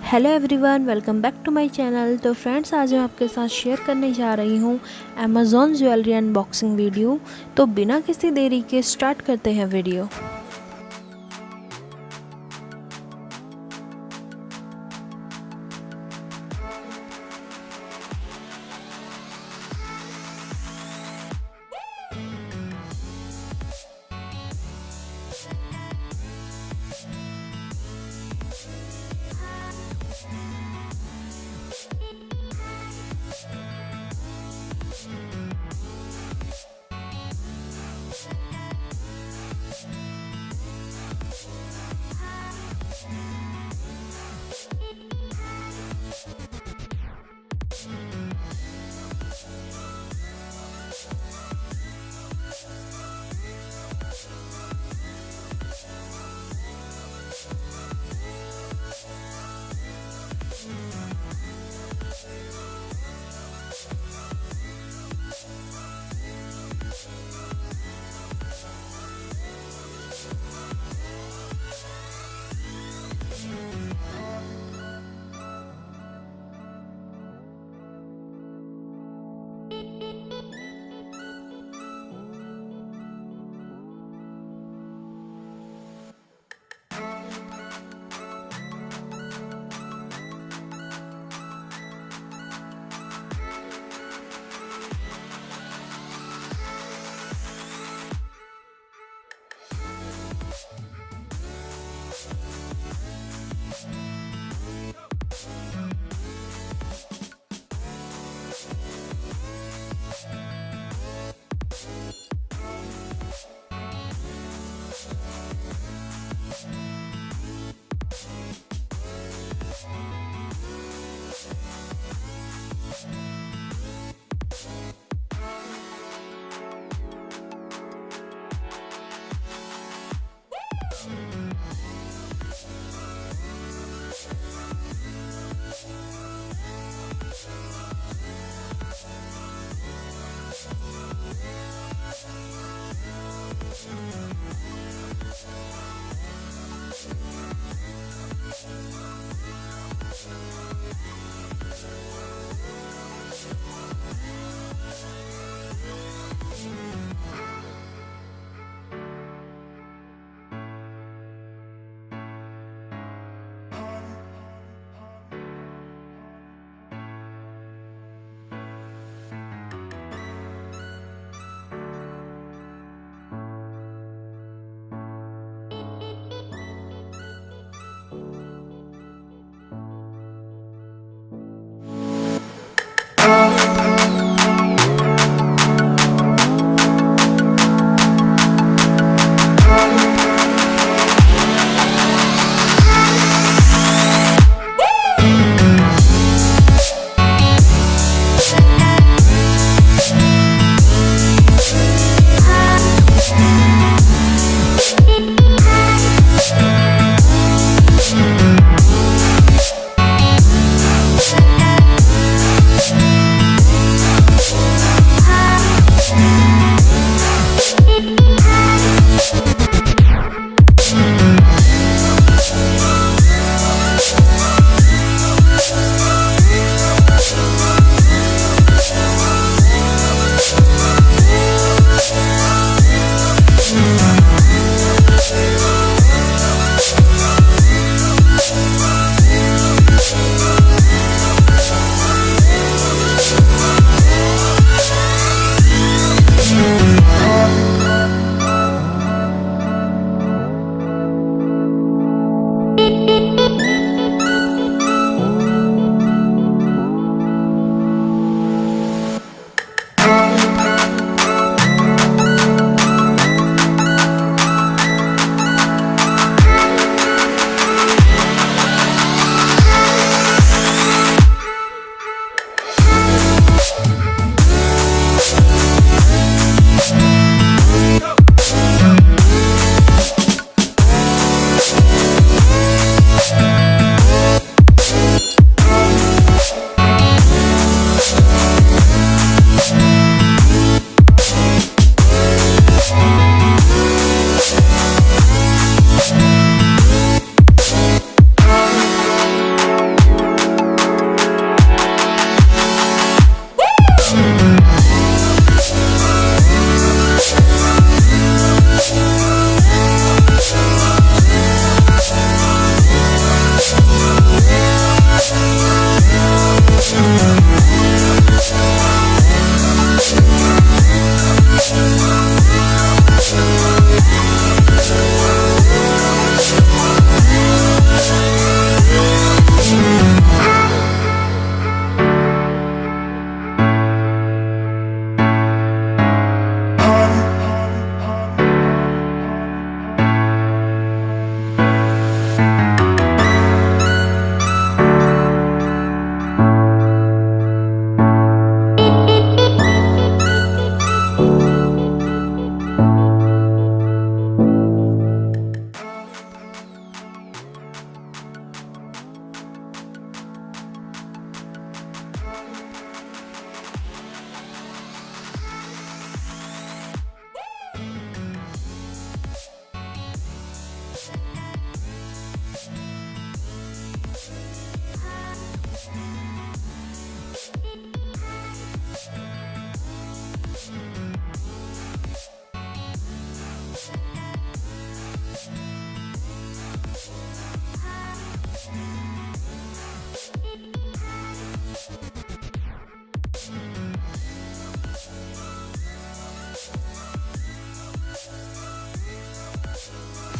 Hello everyone, welcome back to my channel. तो friends, आज मैं आपके साथ शेयर करने जा रही हूँ अमेज़ॉन ज्वेलरी अनबॉक्सिंग वीडियो। तो बिना किसी देरी के स्टार्ट करते हैं वीडियो।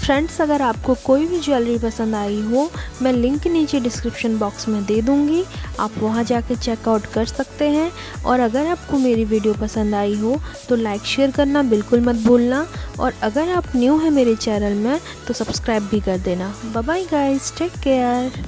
फ्रेंड्स, अगर आपको कोई भी ज्वेलरी पसंद आई हो, मैं लिंक नीचे डिस्क्रिप्शन बॉक्स में दे दूँगी, आप वहां जाके चेकआउट कर सकते हैं। और अगर आपको मेरी वीडियो पसंद आई हो तो लाइक शेयर करना बिल्कुल मत भूलना, और अगर आप न्यू हैं मेरे चैनल में तो सब्सक्राइब भी कर देना। Bye bye guys, take care.